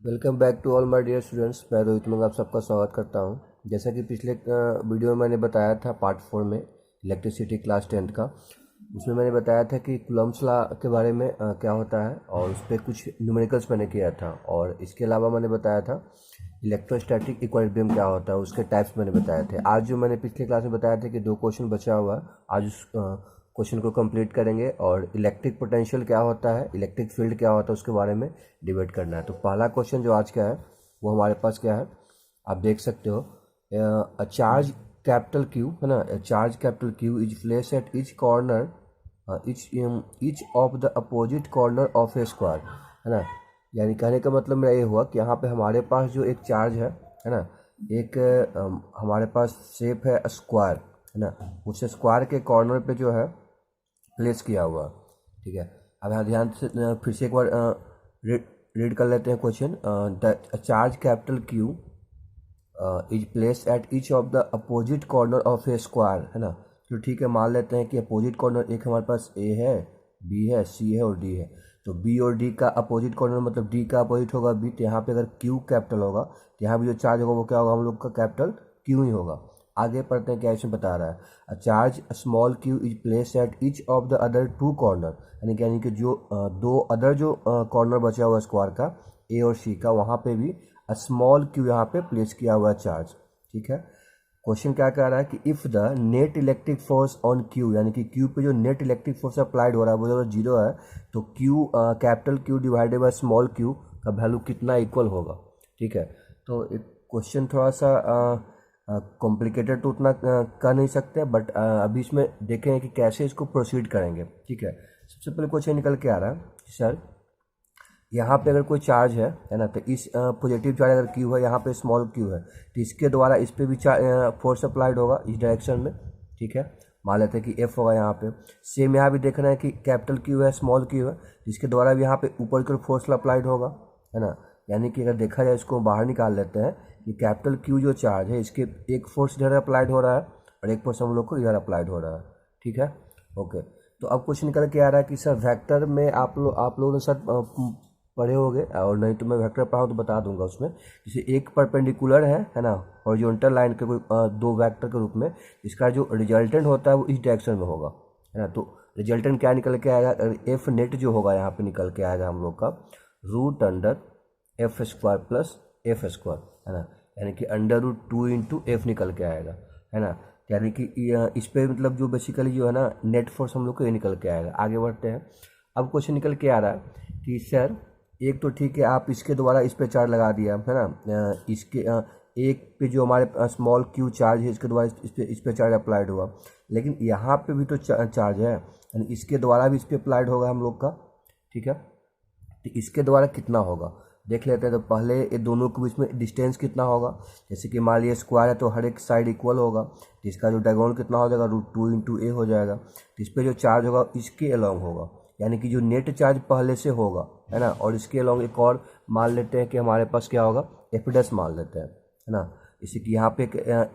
Welcome back to all my dear students. मैं रोहित मंग आप सबका स्वागत करता हूं। जैसा कि पिछले वीडियो में मैंने बताया था पार्ट 4 में इलेक्ट्रिसिटी क्लास 10th का, उसमें मैंने बताया था कि कूलम्ब्स लॉ के बारे में क्या होता है और उस पर कुछ न्यूमेरिकल्स मैंने किया था। और इसके अलावा मैंने बताया था इलेक्ट्रोस्टैटिक इक्विलिब्रियम क्या होता है, उसके टाइप्स मैंने बताए थे। आज जो मैंने पिछले क्लास में बताया था कि 2 क्वेश्चन बचा हुआ है, आज उस क्वेश्चन को कंप्लीट करेंगे और इलेक्ट्रिक पोटेंशियल क्या होता है, इलेक्ट्रिक फील्ड क्या होता है, उसके बारे में डिबेट करना है। तो पहला क्वेश्चन जो आज का है वो हमारे पास क्या है, आप देख सकते हो। अ चार्ज कैपिटल क्यू है ना, charge capital Q is place at each corner each of the opposite corner of A square, है ना। यानी कहने का मतलब मेरा ये हुआ कि यहाँ पे हमारे पास जो एक चार्ज है ना, एक हमारे पास शेप है स्क्वायर, है ना। उस स्क्वायर के कॉर्नर पे जो है प्लेस किया हुआ, ठीक है। अब यहाँ ध्यान से फिर से एक बार रीड कर लेते हैं question. The charge capital Q is place at each of the opposite corner of A square, है ना। तो ठीक है, मान लेते हैं कि अपोजिट कॉर्नर एक हमारे पास ए है, बी है, सी है और डी है। तो बी और डी का अपोजिट कॉर्नर मतलब डी का अपोजिट होगा बी, तो यहाँ पे अगर क्यू कैपिटल होगा तो यहाँ भी जो चार्ज होगा वो क्या होगा, हम लोग का कैपिटल क्यू ही होगा। आगे पढ़ते हैं क्या इसमें बता रहा है। A charge small Q is place at each of the other 2 corner, यानी कि जो दो अदर जो कॉर्नर बचा हुआ स्क्वायर का ए और सी का, वहाँ पे भी स्मॉल क्यू यहाँ पे प्लेस किया हुआ है चार्ज, ठीक है। क्वेश्चन क्या कह रहा है कि if the net electric force on Q, यानी कि क्यू पे जो नेट इलेक्ट्रिक फोर्स अप्लाइड हो रहा है वो अगर 0 है तो Q capital Q divided by small Q का वैल्यू कितना इक्वल होगा, ठीक है। तो एक क्वेश्चन थोड़ा सा कॉम्प्लिकेटेड तो उतना कर नहीं सकते, बट अभी इसमें देखें कि कैसे इसको प्रोसीड करेंगे, ठीक है। सबसे पहले क्वेश्चन निकल के आ रहा है सर, यहाँ पे अगर कोई चार्ज है ना, तो इस पॉजिटिव चार्ज अगर क्यू है, यहाँ पे स्मॉल क्यू है, तो इसके द्वारा इस पे भी फोर्स अप्लाइड होगा इस डायरेक्शन में, ठीक है। मान लेते हैं कि एफ होगा यहाँ पे। सेम यहाँ भी देखना है कि कैपिटल क्यू है, स्मॉल क्यू है, जिसके द्वारा भी यहाँ पे ऊपर की ओर फोर्स अप्लाइड होगा, है ना। यानी कि अगर देखा जाए, इसको बाहर निकाल लेते हैं कि कैपिटल क्यू जो चार्ज है इसके एक फोर्स इधर अप्लाइड हो रहा है और एक फोर्स हम लोग को इधर अप्लाइड हो रहा है, ठीक है। ओके, तो अब क्वेश्चन निकल के आ रहा है कि सर वेक्टर में आप लोगों ने सर पढ़े होंगे, और नहीं तो मैं वेक्टर पढ़ाऊँ तो बता दूंगा उसमें। जैसे एक परपेंडिकुलर है ना, हॉरिजॉन्टल लाइन के कोई 2 वेक्टर के रूप में, इसका जो रिजल्टेंट होता है वो इस डायरेक्शन में होगा, है ना। तो रिजल्टेंट क्या निकल के आएगा, एफ नेट जो होगा यहाँ पे निकल के आएगा हम लोग का root under F square plus F square, है ना। यानी कि अंडर रूट 2 इंटू एफ निकल के आएगा, है ना। यानी कि इस पे मतलब जो बेसिकली जो है ना नेट फोर्स हम लोग को ये निकल के आएगा। आगे बढ़ते हैं। अब क्वेश्चन निकल के आ रहा है कि सर एक तो ठीक है, आप इसके द्वारा इस पे चार्ज लगा दिया, है ना। इसके एक पे जो हमारे स्मॉल क्यू चार्ज है इसके द्वारा इस पे चार्ज अप्लाइड हुआ, लेकिन यहाँ पे भी तो चार्ज है, यानी इसके द्वारा भी इस पे अप्लाइड होगा हम लोग का, ठीक है। तो इसके द्वारा कितना होगा देख लेते हैं। तो पहले ये दोनों के बीच में डिस्टेंस कितना होगा, जैसे कि मान लिया स्क्वायर है तो हर एक साइड इक्वल होगा, तो इसका जो डायगोनल कितना हो जाएगा, रूट 2 इंटू ए हो जाएगा। तो इस पर जो चार्ज होगा इसके अलोंग होगा, यानी कि जो नेट चार्ज पहले से होगा, है ना। और इसके अलोंग एक और मान लेते हैं कि हमारे पास क्या होगा, एफ डैश मान लेते हैं, है ना। जैसे कि यहाँ पे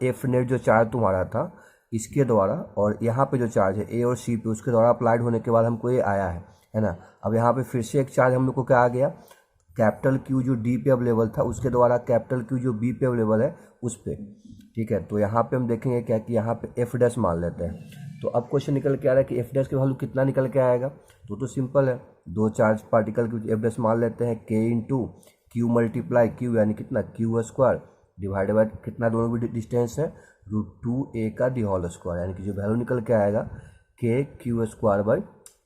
एफ नेट जो चार्ज तुम्हारा था इसके द्वारा, और यहाँ पे जो चार्ज है ए और सी पे उसके द्वारा अप्लाइड होने के बाद हमको ये आया है ना। अब यहाँ पे फिर से एक चार्ज हम लोग को क्या आ गया, कैपिटल क्यू जो डी पे अवेलेबल था उसके द्वारा कैपिटल क्यू जो बी पे अवेलेबल है उस पे, ठीक है। तो यहाँ पे हम देखेंगे क्या कि यहाँ पे एफ डैश मान लेते हैं। तो अब क्वेश्चन निकल के आ रहा है कि एफ डैश की वैल्यू कितना निकल के आएगा। तो सिंपल है, 2 चार्ज पार्टिकल की एफ डैश मान लेते हैं के इंटू क्यू मल्टीप्लाई क्यू, यानी कितना क्यू स्क्वायर डिवाइडेड बाय कितना दोनों भी डिस्टेंस है, रूट 2 ए का डी होल स्क्वायर, यानी कि जो वैल्यू निकल के आएगा के Q square by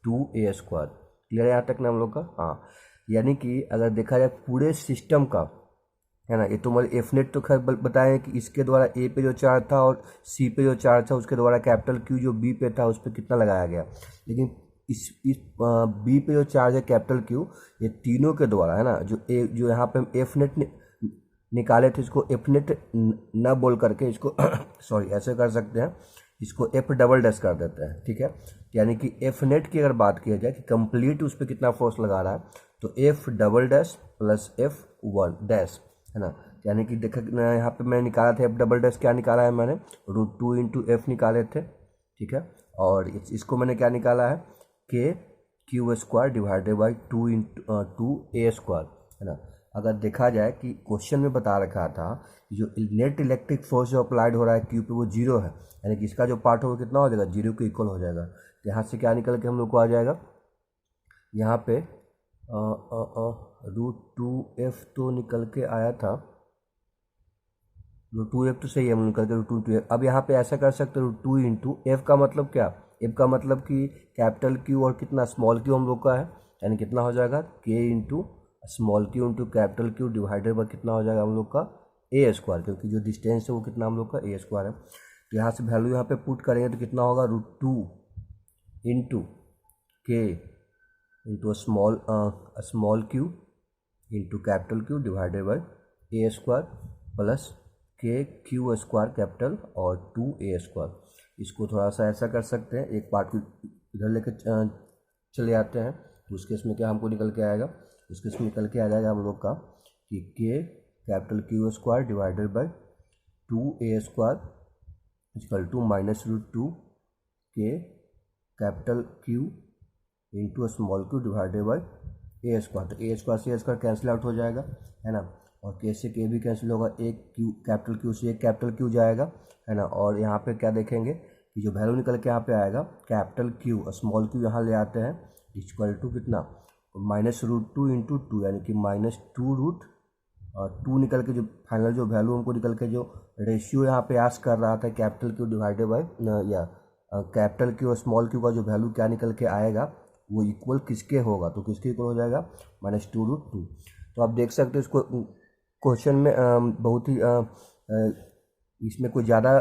2 A square. Clear है यहाँ तक ना हम लोग का। हाँ, यानी कि अगर देखा जाए पूरे सिस्टम का, है ना, ये तो मतलब एफ नेट तो खैर बताएं कि इसके द्वारा ए पे जो चार्ज था और सी पे जो चार्ज था उसके द्वारा कैपिटल क्यू जो बी पे था उस पर कितना लगाया गया, लेकिन इस बी पे जो चार्ज है कैपिटल क्यू, ये तीनों के द्वारा, है ना, जो यहाँ पे हम एफ नेट निकाले थे, इसको एफ नेट न बोल करके इसको सॉरी ऐसे कर सकते हैं, इसको एफ डबल डैश कर देते हैं, ठीक है। यानी कि एफ नेट की अगर बात किया जाए कि कंप्लीट उस पर कितना फोर्स लगा रहा है, तो F double dash plus F one dash, है ना। यानी कि देखा यहाँ पे मैं निकाला था एफ डबल डैश, क्या निकाला है मैंने, रूट 2 इंटू एफ निकाले थे, ठीक है। और इसको मैंने क्या निकाला है, के Q square divided by 2 into 2 A square, है ना। अगर देखा जाए कि क्वेश्चन में बता रखा था जो नेट इलेक्ट्रिक फोर्स जो अप्लाइड हो रहा है क्यू पे वो जीरो है, यानी कि इसका जो पार्ट होगा कितना हो जाएगा, जीरो के इक्वल हो जाएगा। तो यहाँ से क्या निकल के हम लोग को आ जाएगा, यहाँ पे √2f तो निकल के आया था, √2f तो सही है, हम निकल के √2f। अब यहाँ पे ऐसा कर सकते हो √2 इंटू एफ का मतलब क्या, एफ का मतलब कि कैपिटल क्यू और कितना स्मॉल क्यू हम लोग का है, यानी कितना हो जाएगा k into small Q into capital Q divided by कितना हो जाएगा हम लोग का ए स्क्वायर, क्योंकि जो डिस्टेंस है वो कितना हम लोग का ए स्क्वायर है। तो यहाँ से वैल्यू यहाँ पे पुट करेंगे तो कितना होगा, √2 इंटू के into small Q into capital Q divided by A square plus के क्यू स्क्वायर कैपिटल और 2a स्क्वायर। इसको थोड़ा सा ऐसा कर सकते हैं, एक पार्ट को इधर लेके चले आते हैं, तो उसके इसमें क्या हमको निकल के आएगा, उसके इसमें निकल के आ जाएगा हम लोग का कि के capital Q square divided by 2a square equal to -√2 के capital Q into small Q divided by A square. तो ए स्क्वायर से ए स्क्वायर कैंसिल आउट हो जाएगा, है ना, और के से के भी कैंसिल होगा, एक क्यू कैपिटल क्यू से एक कैपिटल क्यू जाएगा, है ना। और यहाँ पे क्या देखेंगे कि जो वैल्यू निकल के यहाँ पे आएगा कैपिटल क्यू और स्मॉल क्यू यहाँ ले आते हैं, इक्वल टू कितना, -√2 इंटू 2, यानी कि -2√2 निकल के जो फाइनल जो वैल्यू हमको निकल के जो रेशियो यहाँ पे आस्क कर रहा था कैपिटल क्यू डिवाइडेड बाई या कैपिटल क्यू और स्मॉल क्यू का जो वैल्यू क्या निकल के आएगा वो इक्वल किसके होगा, तो किसके इक्वल हो जाएगा, -2√2। तो आप देख सकते हो इसको क्वेश्चन में बहुत ही इसमें कोई ज़्यादा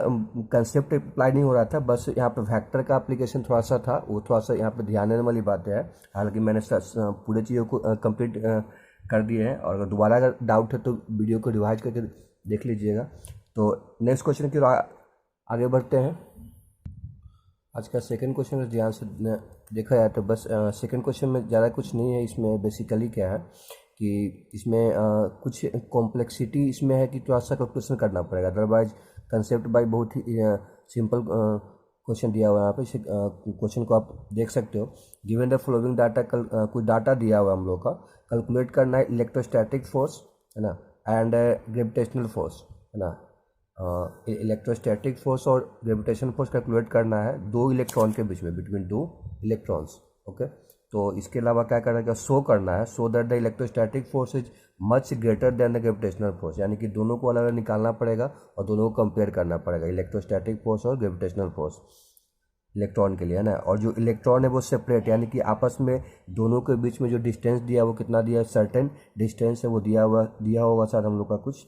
कंसेप्ट अप्लाई नहीं हो रहा था, बस यहाँ पे वेक्टर का एप्लीकेशन थोड़ा सा था, वो थोड़ा सा यहाँ पे ध्यान देने वाली बातें है। हालांकि मैंने पूरे चीज़ों को कंप्लीट कर दिए हैं, और अगर दोबारा अगर डाउट है तो वीडियो को रिवाइज करके देख लीजिएगा। तो नेक्स्ट क्वेश्चन की आगे बढ़ते हैं। आज का सेकंड क्वेश्चन ध्यान से देखा जाए तो बस सेकंड क्वेश्चन में ज़्यादा कुछ नहीं है, इसमें बेसिकली क्या है कि इसमें कुछ कॉम्प्लेक्सिटी इसमें है कि थोड़ा सा कैलकुलेशन करना पड़ेगा, अदरवाइज कंसेप्ट बाई बहुत ही सिंपल क्वेश्चन दिया हुआ है। यहाँ पे क्वेश्चन को आप देख सकते हो, गिवन द फॉलोइंग डाटा, कुछ डाटा दिया हुआ है हम लोग का, कैलकुलेट करना है इलेक्ट्रोस्टैटिक फोर्स, है ना, एंड ग्रेविटेशनल फोर्स, है ना। इलेक्ट्रोस्टैटिक फोर्स और ग्रेविटेशनल फोर्स कैलकुलेट करना है दो इलेक्ट्रॉन के बीच में, बिटवीन दो इलेक्ट्रॉन्स, ओके। तो इसके अलावा क्या करना है, शो करना है, so that the electrostatic force is much greater than the gravitational force, यानी कि दोनों को अलग अलग निकालना पड़ेगा और दोनों को कंपेयर करना पड़ेगा, इलेक्ट्रोस्टैटिक फोर्स और ग्रेविटेशनल फोर्स इलेक्ट्रॉन के लिए, है ना। और जो इलेक्ट्रॉन है वो सेपरेट, यानी कि आपस में दोनों के बीच में जो डिस्टेंस दिया है वो कितना दिया है, सर्टेन डिस्टेंस है वो दिया होगा शायद हम लोग का कुछ,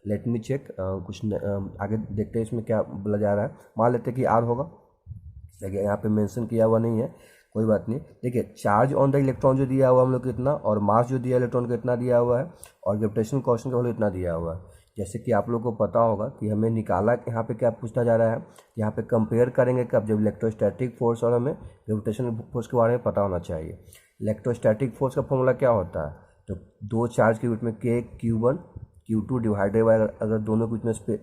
लेट मी चेक, कुछ आगे देखते हैं इसमें क्या बोला जा रहा है। मान लेते हैं कि आर होगा, देखिए यहाँ पे मेंशन किया हुआ नहीं है, कोई बात नहीं। देखिए चार्ज ऑन द इलेक्ट्रॉन जो दिया हुआ हम लोग कितना, और मास जो दिया इलेक्ट्रॉन को इतना दिया हुआ है, और ग्रेविटेशनल कांस्टेंट का वैल्यू इतना दिया हुआ है। जैसे कि आप लोग को पता होगा कि हमें निकाला, यहाँ पे क्या पूछा जा रहा है, यहाँ पे कंपेयर करेंगे कब, जब इलेक्ट्रोस्टैटिक फोर्स और हमें ग्रेविटेशनल फोर्स के बारे में पता होना चाहिए। इलेक्ट्रोस्टैटिक फोर्स का फॉर्मूला क्या होता है, तो दो चार्ज के बीच में के Q1 Q2 डिवाइडेड बाय, अगर दोनों के बीच में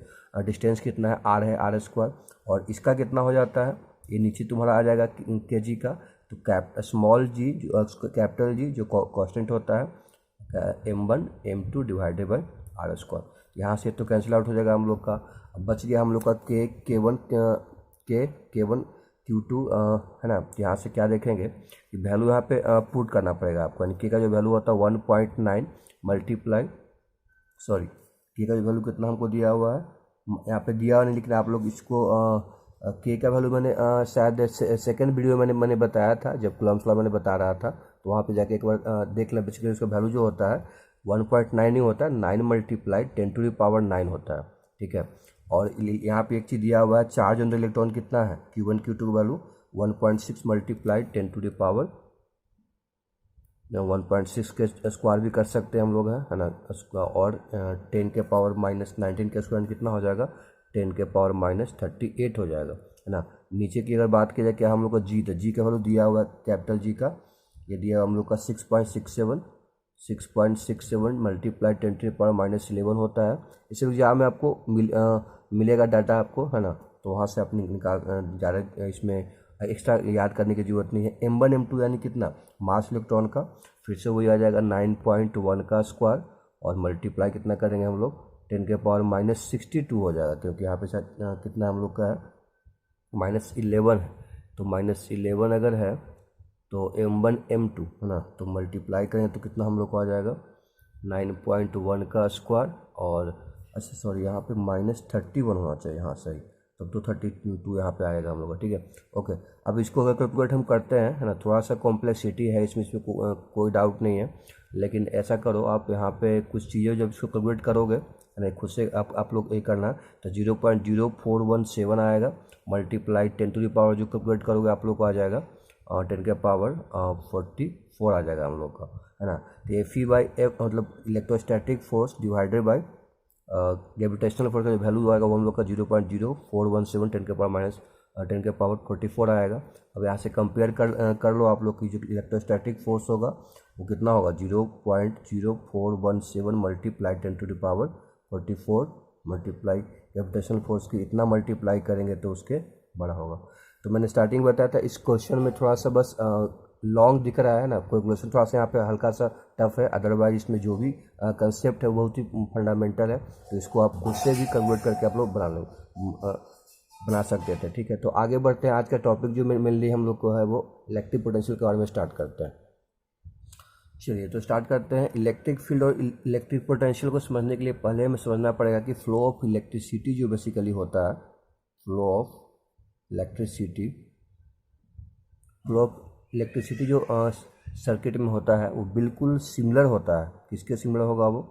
डिस्टेंस कितना है, आर है, आर स्क्वायर, और इसका कितना हो जाता है, ये नीचे तुम्हारा आ जाएगा के जी का, तो स्मॉल जी जो कैपिटल जी जो कांस्टेंट होता है m1 m2 divided by are square. यहाँ से तो कैंसिल आउट हो जाएगा हम लोग का, अब बच गया हम लोग का K1 Q2, है ना। यहाँ से क्या देखेंगे कि वैल्यू यहाँ पे पुट करना पड़ेगा आपको, यानी के का जो वैल्यू होता है 1.9 मल्टीप्लाई, सॉरी के का जो वैल्यू कितना हमको दिया हुआ है, यहाँ पे दिया हुआ नहीं, लेकिन आप लोग इसको के का वैल्यू मैंने शायद सेकेंड वीडियो में मैंने बताया था, जब कूलम्ब्स लॉ मैंने बता रहा था, तो वहाँ पे जाके एक बार देख लें। बेसिकली उसका वैल्यू जो होता है 1.9 ही होता है, 9 मल्टीप्लाई 10⁻⁹ होता है, ठीक है। और यहाँ पे एक चीज़ दिया हुआ है, चार्ज ऑन द इलेक्ट्रॉन कितना है, Q1 Q2 का वैल्यू 1.6 मल्टीप्लाई 10⁻, 1.6 के स्क्वायर भी कर सकते हैं हम लोग, है ना, और 10⁻⁻⁹ के स्क्वायर कितना हो जाएगा, 10⁻⁻38 हो जाएगा, है ना। नीचे की अगर बात की जाए क्या हम लोग का जी, तो जी का वैल्यू दिया हुआ कैपिटल जी का, ये दिया हम लोग का 6.67 मल्टीप्लाई 10⁻⁻11 होता है। इसे एग्जाम में आपको मिलेगा डाटा आपको, है ना, तो वहाँ से अपनी निकाल ज़्यादा इसमें एक्स्ट्रा याद करने की ज़रूरत नहीं है। m1 m2 यानी कितना, मास इलेक्ट्रॉन का, फिर से वही आ जाएगा 9.1 का स्क्वायर और मल्टीप्लाई कितना करेंगे हम लोग 10⁻62 हो जाएगा, क्योंकि यहाँ पे कितना हम लोग का है -11 है। तो -11 अगर है तो m1 m2 है ना, तो मल्टीप्लाई करें तो कितना हम लोग को आ जाएगा 9.1 का स्क्वायर, और अच्छा सॉरी यहाँ पे -31 होना चाहिए, हाँ सही, तब तो 32 यहाँ पे आएगा हम लोग का, ठीक है ओके। अब इसको अगर कैलकुलेट हम करते हैं है ना, थोड़ा सा कॉम्प्लेक्सिटी है इसमें कोई डाउट नहीं है, लेकिन ऐसा करो आप यहाँ पे कुछ चीज़ें जब इसको कैलकुलेट करोगे है ना, खुद से आप लोग ये करना, तो 0.0417 आएगा, मल्टीप्लाई 10 टू द पावर जो कैलकुलेट करोगे आप लोग को आ जाएगा 10⁻44 आ जाएगा हम लोग का, है ना। तो Fe/F मतलब electrostatic force divided by gravitational force का जो वैल्यू आएगा वो हम लोग का 0.0417 10⁻44 आएगा। अब यहाँ से कंपेयर कर लो आप लोग की जो इलेक्ट्रोस्टैटिक फोर्स होगा वो कितना होगा 0.0417 multiply 10 to the power 44 multiply gravitational force की इतना मल्टीप्लाई करेंगे तो उसके बड़ा होगा। तो मैंने स्टार्टिंग बताया था इस क्वेश्चन में थोड़ा सा बस लॉन्ग दिख रहा है ना, कैलकुलेशन थोड़ा सा यहाँ पे हल्का सा टफ है, अदरवाइज इसमें जो भी कंसेप्ट है वो बहुत ही फंडामेंटल है, तो इसको आप खुद से भी कन्वर्ट करके आप लोग बना सकते थे, ठीक है। तो आगे बढ़ते हैं, आज का टॉपिक जो मेनली हम लोग को है वो इलेक्ट्रिक पोटेंशियल के बारे में स्टार्ट करते हैं। चलिए तो स्टार्ट करते हैं। इलेक्ट्रिक फील्ड और इलेक्ट्रिक पोटेंशियल को समझने के लिए पहले हमें समझना पड़ेगा कि फ्लो ऑफ इलेक्ट्रिसिटी जो बेसिकली होता है, फ्लो ऑफ इलेक्ट्रिसिटी जो सर्किट में होता है वो बिल्कुल सिमिलर होता है। किसके सिमिलर होगा वो,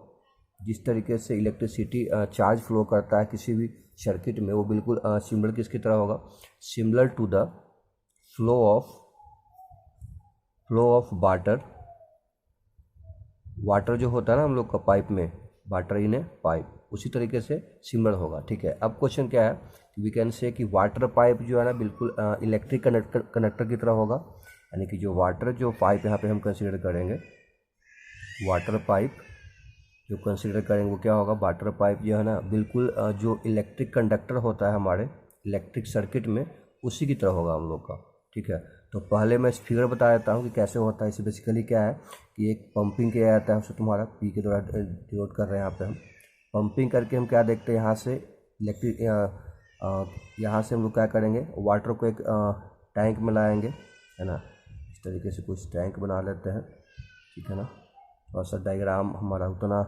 जिस तरीके से इलेक्ट्रिसिटी चार्ज फ्लो करता है किसी भी सर्किट में, वो बिल्कुल सिमिलर किसकी तरह होगा, similar to the flow of water जो होता है ना हम लोग का पाइप में, वाटर इन ए पाइप, उसी तरीके से सिमिलर होगा, ठीक है। अब क्वेश्चन क्या है, वी कैन से कि वाटर पाइप जो है ना बिल्कुल इलेक्ट्रिक कनेक्टर की तरह होगा, यानी कि जो पाइप यहाँ पे हम कंसीडर करेंगे, वाटर पाइप जो कंसीडर करेंगे वो क्या होगा, वाटर पाइप जो है ना बिल्कुल जो इलेक्ट्रिक कंडक्टर होता है हमारे इलेक्ट्रिक सर्किट में उसी की तरह होगा हम लोग का, ठीक है। तो पहले मैं इस फिगर बता देता हूँ कि कैसे होता है। इसे बेसिकली क्या है कि एक पंपिंग किया जाता है, उसे तुम्हारा पी के द्वारा डिनोट कर रहे हैं यहाँ पे हम। पंपिंग करके हम क्या देखते हैं, यहाँ से इलेक्ट्रिक यहाँ से हम लोग क्या करेंगे, वाटर को एक टैंक में लाएंगे, है ना। इस तरीके से कुछ टैंक बना लेते हैं, ठीक है ना। थोड़ा सा डायग्राम हमारा उतना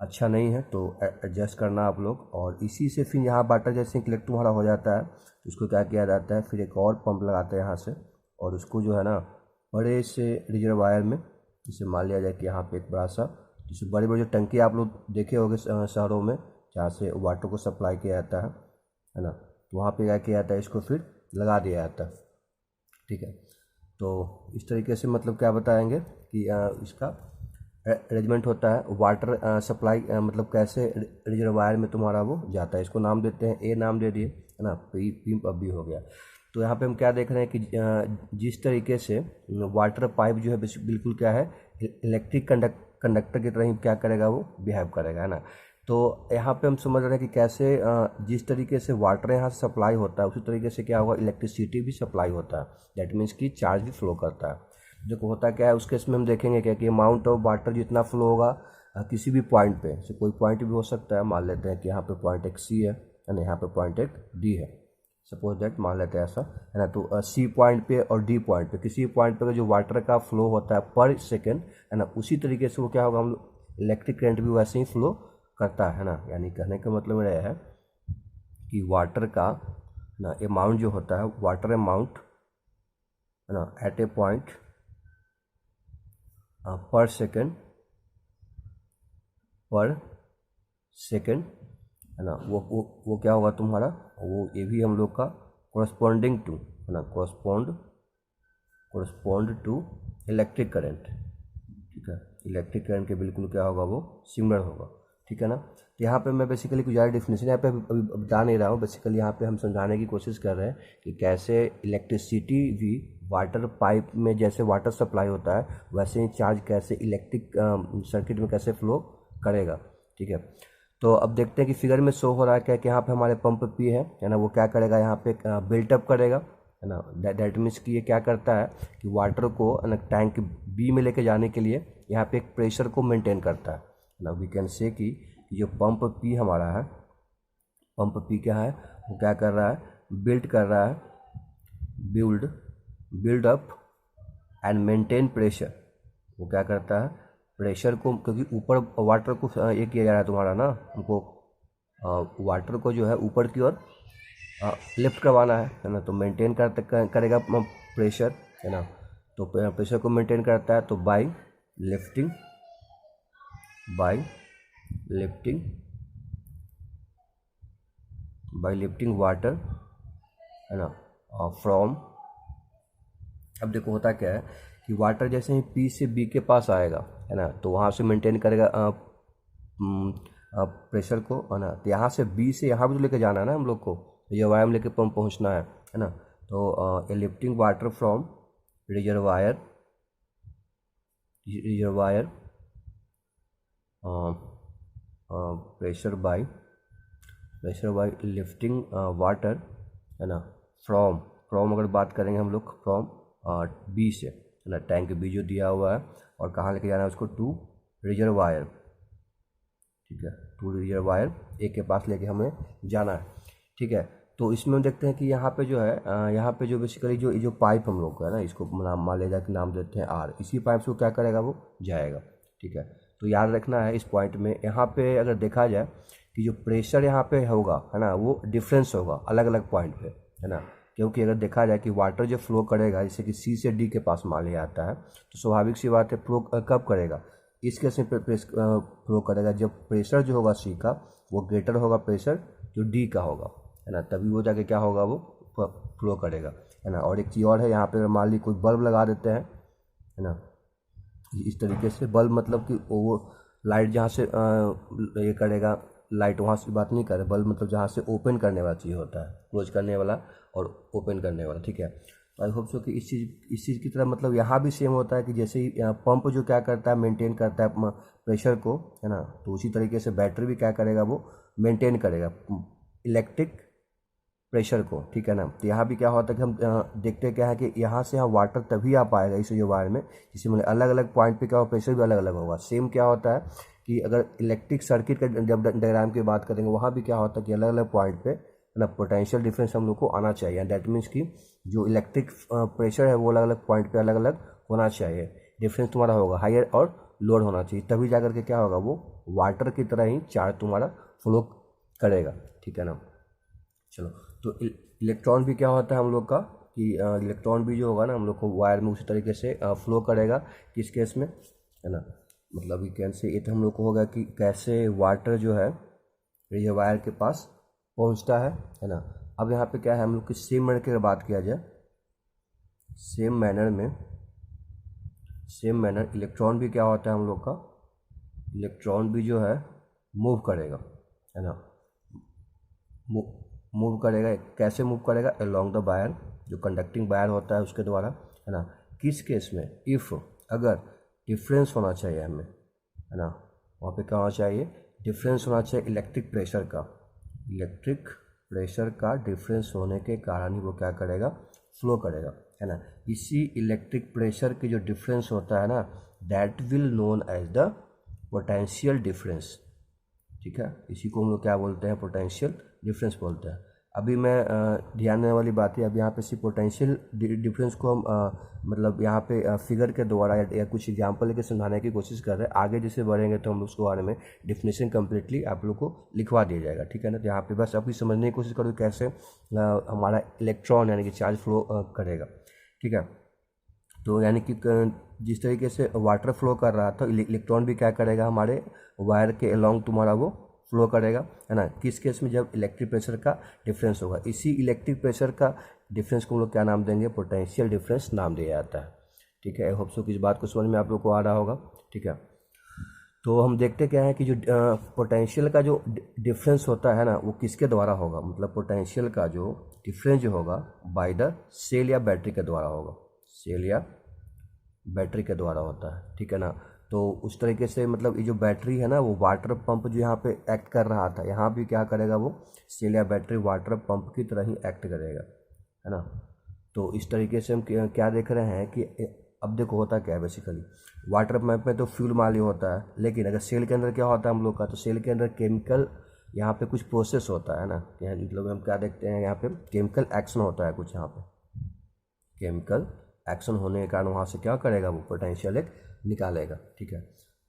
अच्छा नहीं है तो एडजस्ट करना आप लोग। और इसी से फिर यहाँ वाटर जैसे कलेक्ट तुम्हारा हो जाता है तो उसको क्या किया जाता है, फिर एक और पंप लगाते हैं यहाँ से, और उसको जो है ना बड़े से रिजर्वायर में, जैसे मान लिया जाए कि यहाँ पे एक बड़ा सा, जैसे बड़े बड़े जो टंकी आप लोग देखे होंगे शहरों में जहाँ से वाटर को सप्लाई किया जाता है ना, तो वहाँ पे क्या किया जाता है, इसको फिर लगा दिया जाता है, ठीक है। तो इस तरीके से मतलब क्या बताएंगे कि इसका अरेंजमेंट होता है, वाटर सप्लाई मतलब कैसे रिजर्वायर में तुम्हारा वो जाता है। इसको नाम देते हैं, ए नाम दे दिए, है ना, पी अब भी हो गया। तो यहाँ पे हम क्या देख रहे हैं कि जिस तरीके से वाटर पाइप जो है बिल्कुल क्या है इलेक्ट्रिक कंडक्टर की तरह ही क्या करेगा, वो बिहेव करेगा, है ना। तो यहाँ पे हम समझ रहे हैं कि कैसे जिस तरीके से वाटर यहाँ से सप्लाई होता है उसी तरीके से क्या होगा, इलेक्ट्रिसिटी भी सप्लाई होता है, दैट मीन्स कि चार्ज भी फ्लो करता है। जो होता क्या है उस केस में हम देखेंगे क्या कि अमाउंट ऑफ वाटर जितना फ्लो होगा किसी भी पॉइंट पे, से कोई पॉइंट भी हो सकता है, मान लेते हैं कि यहाँ पे पॉइंट एक सी है ना, यहाँ पे पॉइंट एक डी है, सपोज दैट मान लेते हैं ऐसा, है ना। तो सी पॉइंट पे और डी पॉइंट पे, किसी पॉइंट पे जो वाटर का फ्लो होता है पर सेकेंड, है ना, उसी तरीके से वो क्या होगा, हम इलेक्ट्रिक करंट भी वैसे ही फ्लो करता है ना। यानी कहने का मतलब मेरा है कि वाटर का ना अमाउंट जो होता है, वाटर अमाउंट, है ना, एट ए पॉइंट पर सेकेंड, है ना, वो क्या होगा तुम्हारा, वो ये भी हम लोग का कोरस्पॉन्डिंग टू, है ना, कोरस्पॉन्ड टू इलेक्ट्रिक करंट, ठीक है। इलेक्ट्रिक करंट के बिल्कुल क्या होगा, वो सिमिलर होगा, ठीक है ना। तो यहाँ पे मैं बेसिकली कुछ ज़्यादा डिफिनेशन यहाँ पे अभी बता नहीं रहा हूँ, बेसिकली यहाँ पे हम समझाने की कोशिश कर रहे हैं कि कैसे इलेक्ट्रिसिटी भी वाटर पाइप में जैसे वाटर सप्लाई होता है वैसे ही चार्ज कैसे इलेक्ट्रिक सर्किट में कैसे फ्लो करेगा, ठीक है। तो अब देखते हैं कि फिगर में शो हो रहा है क्या कि यहाँ पे हमारे पंप पी है ना, वो क्या करेगा, यहाँ पे बिल्टअप करेगा, है ना। दैट मीन्स कि ये क्या करता है कि वाटर को ना टैंक बी में लेके जाने के लिए यहाँ पे एक प्रेशर को मेंटेन करता है ना वी कैन से कि जो पंप पी हमारा है, पंप पी क्या है, वो क्या कर रहा है, बिल्ड कर रहा है, build up and maintain pressure. वो क्या करता है, प्रेशर को, क्योंकि ऊपर वाटर को ये किया जा रहा है तुम्हारा ना, हमको वाटर को जो है ऊपर की ओर लिफ्ट करवाना है ना, तो मेंटेन करेगा प्रेशर, है ना। तो प्रेशर को मेंटेन करता है, तो बाय लिफ्टिंग वाटर, है ना, फ्रॉम। अब देखो होता क्या है कि वाटर जैसे ही पी से बी के पास आएगा, है ना, तो वहाँ से मेंटेन करेगा प्रेशर को, है ना। तो यहाँ से बी से यहाँ भी तो लेके जाना है ना हम लोग को, ये वायर में लेके पंप पहुँचना है ना। तो ए lifting water from reservoir pressure by lifting water, है ना, फ्रॉम अगर बात करेंगे हम लोग फ्रॉम बी से, है ना, टैंक बी जो दिया हुआ है, और कहाँ लेके जाना है उसको, टू रिजर्वायर, ठीक है, टू रिजर्वायर ए के पास लेके हमें जाना है, ठीक है। तो इसमें हम देखते हैं कि यहाँ पे जो है यहाँ पे जो बेसिकली जो पाइप हम लोग का है ना, इसको मान लेगा कि नाम देते हैं आर, इसी पाइप से वो क्या करेगा, वो जाएगा, ठीक है। तो याद रखना है इस पॉइंट में, यहाँ पे अगर देखा जाए कि जो प्रेशर यहाँ पे होगा, है ना, वो डिफरेंस होगा अलग अलग पॉइंट पे, है ना। क्योंकि अगर देखा जाए कि वाटर जो फ्लो करेगा, जैसे कि सी से डी के पास मान लिया जाता है, तो स्वाभाविक सी बात है फ्लो कब करेगा, इस केस में फ्लो करेगा जब प्रेशर जो होगा सी का वो ग्रेटर होगा प्रेशर जो डी का होगा, है ना, तभी वो जाके क्या होगा, वो फ्लो करेगा, है ना। और एक चीज़ और है, यहाँ पे मान ली कोई बल्ब लगा देते हैं, है ना, इस तरीके से बल्ब, मतलब कि वो लाइट जहाँ से ये करेगा, लाइट वहाँ से बात नहीं करे, बल्ब मतलब जहाँ से ओपन करने वाला चीज़ होता है, क्लोज करने वाला और ओपन करने वाला, ठीक है। तो आई होप सो कि इस चीज़ की तरह मतलब यहाँ भी सेम होता है कि जैसे ही पंप जो क्या करता है, मेंटेन करता है प्रेशर को, है ना, तो उसी तरीके से बैटरी भी क्या करेगा, वो मेंटेन करेगा इलेक्ट्रिक प्रेशर को, ठीक है ना। तो यहाँ भी क्या होता है कि हम देखते क्या है कि यहाँ से यहाँ वाटर तभी आ पाएगा इस जो वायर में, जिसमें मतलब अलग अलग पॉइंट पे क्या होगा, प्रेशर भी अलग अलग होगा। सेम क्या होता है कि अगर इलेक्ट्रिक सर्किट का जब डायग्राम की बात करेंगे, वहाँ भी क्या होता है कि अलग अलग पॉइंट पे, है ना, पोटेंशियल डिफरेंस हम लोग को आना चाहिए। दैट मीन्स कि जो इलेक्ट्रिक प्रेशर है वो अलग अलग पॉइंट पे अलग अलग होना चाहिए, डिफरेंस तुम्हारा होगा हायर और लोअर होना चाहिए, तभी जा करके क्या होगा, वो वाटर की तरह ही चार्ज तुम्हारा फ्लो करेगा, ठीक है ना। चलो, तो इलेक्ट्रॉन भी क्या होता है हम लोग का कि इलेक्ट्रॉन भी जो होगा ना हम लोग को वायर में उसी तरीके से फ्लो करेगा, किस केस में, है ना, मतलब ये कैन से ये तो हम लोग को होगा कि कैसे वाटर जो है ये वायर के पास पहुंचता है ना। अब यहाँ पे क्या है, हम लोग की सेम मैनर की बात किया जाए, सेम मैनर इलेक्ट्रॉन भी क्या होता है हम लोग का, इलेक्ट्रॉन भी जो है मूव करेगा, है ना, मूव करेगा, कैसे मूव करेगा, अलोंग द वायर, जो कंडक्टिंग वायर होता है उसके द्वारा, है ना। किस केस में, इफ़ अगर डिफरेंस होना चाहिए हमें, है ना, वहाँ पे क्या होना चाहिए, डिफरेंस होना चाहिए इलेक्ट्रिक प्रेशर का डिफरेंस होने के कारण ही वो क्या करेगा, फ्लो करेगा, है ना। इसी इलेक्ट्रिक प्रेशर की जो डिफरेंस होता है ना, that will known as the potential difference, ठीक है। इसी को हम लोग क्या बोलते हैं, पोटेंशियल डिफरेंस बोलते हैं। अभी मैं ध्यान देने वाली बात है, अब यहाँ पे सिर्फ पोटेंशियल डिफरेंस को हम मतलब यहाँ पे फिगर के द्वारा या कुछ एग्जांपल लेके समझाने की कोशिश कर रहे हैं। आगे जैसे बढ़ेंगे तो हम लोग उसके बारे में डिफिनेशन कम्प्लीटली आप लोग को लिखवा दिया जाएगा, ठीक है ना। तो यहाँ पे बस अभी समझने की कोशिश करो कैसे हमारा इलेक्ट्रॉन यानी कि चार्ज फ्लो करेगा, ठीक है। तो यानी कि जिस तरीके से वाटर फ्लो कर रहा था, इलेक्ट्रॉन भी क्या करेगा, हमारे वायर के अलोंग तुम्हारा वो फ्लो करेगा, है ना। किस केस में, जब इलेक्ट्रिक प्रेशर का डिफरेंस होगा। इसी इलेक्ट्रिक प्रेशर का डिफरेंस को हम लोग क्या नाम देंगे, पोटेंशियल डिफरेंस नाम दिया जाता है, ठीक है। आई होप सो कि इस बात को समझ में आप लोग को आ रहा होगा, ठीक है। तो हम देखते क्या है कि जो पोटेंशियल का जो डिफरेंस होता है ना, वो किसके द्वारा होगा, मतलब पोटेंशियल का जो डिफरेंस जो होगा बाय द सेल या बैटरी के द्वारा होगा, सेल या बैटरी के द्वारा होता है, ठीक है ना। तो उस तरीके से मतलब ये जो बैटरी है ना, वो वाटर पंप जो यहाँ पे एक्ट कर रहा था, यहाँ भी क्या करेगा, वो सेल या बैटरी वाटर पंप की तरह ही एक्ट करेगा, है ना। तो इस तरीके से हम क्या देख रहे हैं कि अब देखो होता क्या है बेसिकली, वाटर पंप में तो फ्यूल माल ही होता है, लेकिन अगर सेल के अंदर क्या होता है हम लोग का, तो सेल के अंदर केमिकल यहाँ पे कुछ प्रोसेस होता है ना, मतलब हम क्या देखते हैं यहाँ पे केमिकल एक्शन होता है कुछ, यहाँ पे केमिकल एक्शन होने के कारण वहाँ से क्या करेगा वो पोटेंशियल एक निकालेगा। ठीक है,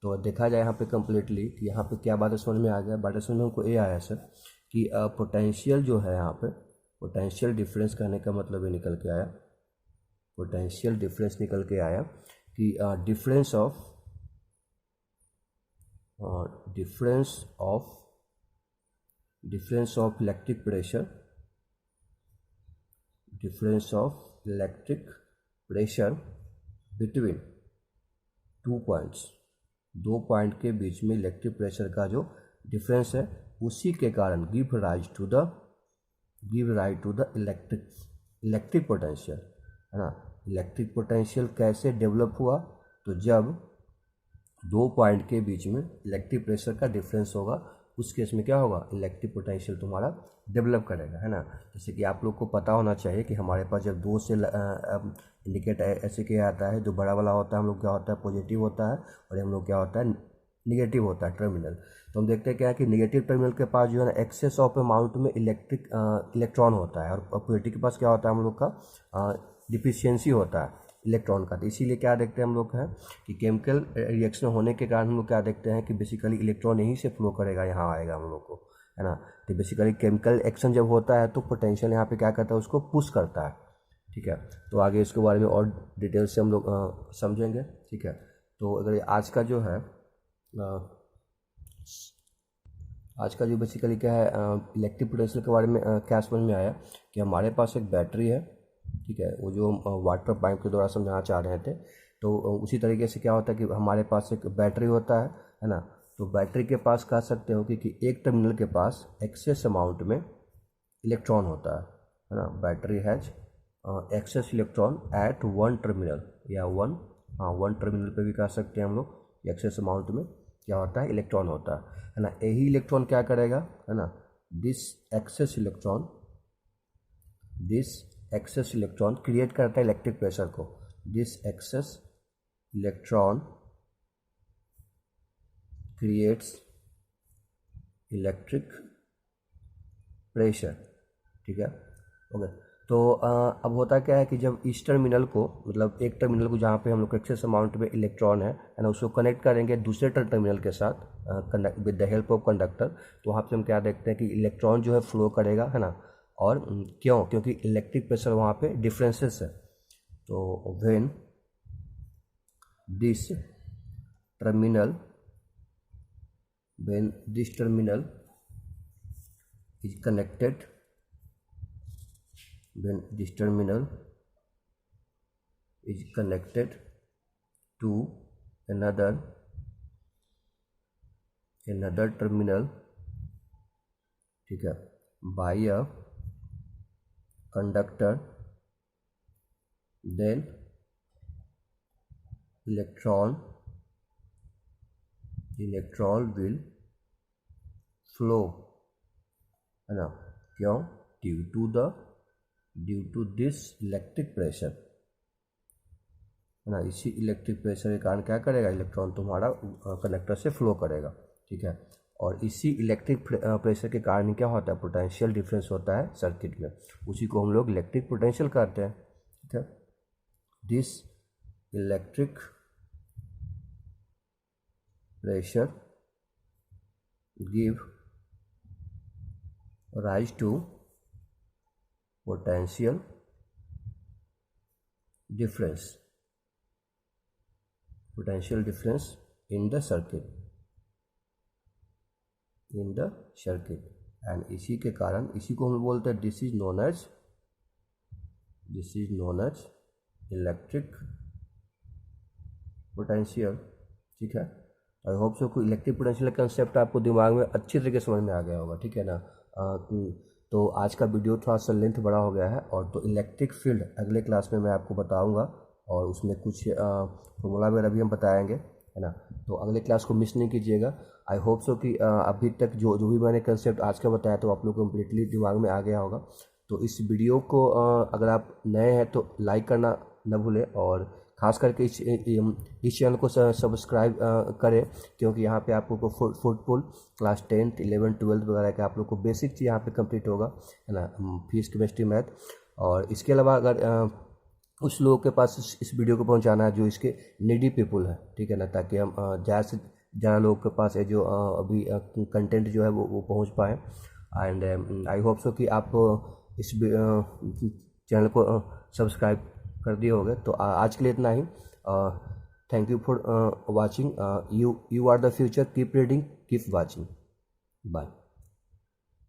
तो देखा जाए यहाँ पे कम्प्लीटली कि यहाँ पे क्या बातें समझ में आ गया। बातें समझ में हमको ये आया सर कि पोटेंशियल जो है यहाँ पे, पोटेंशियल डिफरेंस कहने का मतलब ये निकल के आया, पोटेंशियल डिफरेंस निकल के आया कि difference of difference of electric pressure, difference of electric pressure between 2 points, 2 point के बीच में इलेक्ट्रिक प्रेशर का जो डिफरेंस है उसी के कारण give rise to the electric potential, है ना। इलेक्ट्रिक पोटेंशियल कैसे डेवलप हुआ, तो जब 2 पॉइंट के बीच में इलेक्ट्रिक प्रेशर का डिफरेंस होगा, उस केस में क्या होगा, इलेक्ट्रिक पोटेंशियल तुम्हारा डेवलप करेगा, है ना। जैसे कि आप लोग को पता होना चाहिए कि हमारे पास जब 2 से इंडिकेट ऐसे किया जाता है, जो बड़ा वाला होता है हम लोग क्या होता है पॉजिटिव होता है, और हम लोग क्या होता है निगेटिव होता है टर्मिनल। तो हम देखते हैं क्या है कि निगेटिव टर्मिनल के पास जो है ना एक्सेस ऑफ अमाउंट में इलेक्ट्रॉन होता है, और पॉजिटिव के पास क्या होता है हम लोग का डिफिशियंसी होता है इलेक्ट्रॉन का। तो इसीलिए क्या देखते हैं हम लोग है कि केमिकल रिएक्शन होने के कारण हम लोग क्या देखते हैं कि बेसिकली इलेक्ट्रॉन यहीं से फ्लो करेगा, यहाँ आएगा हम लोग को, है ना। तो बेसिकली केमिकल एक्शन जब होता है तो पोटेंशियल यहाँ पे क्या करता है, उसको पुश करता है। ठीक है, तो आगे इसके बारे में और डिटेल से हम लोग समझेंगे। ठीक है, तो अगर आज का जो है आज का जो बेसिकली क्या है इलेक्ट्रिक पोटेंशियल के बारे में क्या समझ में आया कि हमारे पास एक बैटरी है। ठीक है, वो जो वाटर पाइप के द्वारा समझाना चाह रहे थे, तो उसी तरीके से क्या होता है कि हमारे पास एक बैटरी होता है ना। तो बैटरी के पास कह सकते हो कि एक टर्मिनल के पास एक्सेस अमाउंट में इलेक्ट्रॉन होता है ना। Battery has excess electron at one terminal, या वन टर्मिनल पे भी कह सकते हैं हम लोग। एक्सेस अमाउंट में क्या होता है, इलेक्ट्रॉन होता है ना। यही इलेक्ट्रॉन क्या करेगा, है ना, दिस एक्सेस इलेक्ट्रॉन क्रिएट करता है इलेक्ट्रिक प्रेशर को। This excess electron creates electric pressure. ठीक है, ओके। तो अब होता क्या है कि जब इस टर्मिनल को, मतलब एक टर्मिनल को जहाँ पे हम लोग एक्सेस अमाउंट में इलेक्ट्रॉन है ना, उसको कनेक्ट करेंगे दूसरे टर्मिनल के साथ with the help of conductor, तो वहाँ पे हम क्या देखते हैं कि इलेक्ट्रॉन जो है फ्लो करेगा, है ना। और क्योंकि इलेक्ट्रिक प्रेशर वहाँ पे डिफरेंसेस है। तो when this terminal is connected, when this terminal is connected to another terminal, ठीक है, by a conductor, then electron will flow, है ना। क्यों, due to this electric pressure, है ना। इसी इलेक्ट्रिक प्रेशर के कारण क्या करेगा, इलेक्ट्रॉन तुम्हारा कंडक्टर से फ्लो करेगा। ठीक है, और इसी इलेक्ट्रिक प्रेशर के कारण क्या होता है, पोटेंशियल डिफरेंस होता है सर्किट में, उसी को हम लोग इलेक्ट्रिक पोटेंशियल कहते हैं। ठीक है, this electric pressure give rise to potential difference in the circuit, and इसी के कारण, इसी को हम बोलते हैं this is known as electric potential. ठीक है, आई होप सो कोई इलेक्ट्रिक पोटेंशियल का कंसेप्ट आपको दिमाग में अच्छी तरीके से समझ में आ गया होगा। ठीक है ना। तो आज का वीडियो थोड़ा सा लेंथ बड़ा हो गया है, और तो इलेक्ट्रिक फील्ड अगले क्लास में मैं आपको बताऊंगा, और उसमें कुछ फॉर्मूला वगैरह भी हम बताएंगे, है ना। तो अगले क्लास को मिस नहीं कीजिएगा। आई होप सो कि अभी तक जो भी मैंने कंसेप्ट आज का बताया तो आप लोग को कम्प्लीटली दिमाग में आ गया होगा। तो इस वीडियो को अगर आप नए हैं तो लाइक करना न भूलें, और खास करके इस चैनल को सब्सक्राइब करें, क्योंकि यहाँ पे आप लोग को football class 10th 11th 12th वगैरह के आप लोग को बेसिक चीज़ यहाँ पे कंप्लीट होगा, है ना, फिजिक्स केमिस्ट्री मैथ। और इसके अलावा अगर उस लोगों के पास इस वीडियो को पहुंचाना है जो इसके नीडी पीपुल है, ठीक है ना, ताकि हम ज़्यादा से ज़्यादा लोगों के पास है जो अभी कंटेंट जो है वो पहुंच पाए। एंड आई होप सो कि आप इस चैनल को सब्सक्राइब कर दिए होंगे। तो आज के लिए इतना ही। Thank you for watching. You are the future, keep reading, keep watching, bye.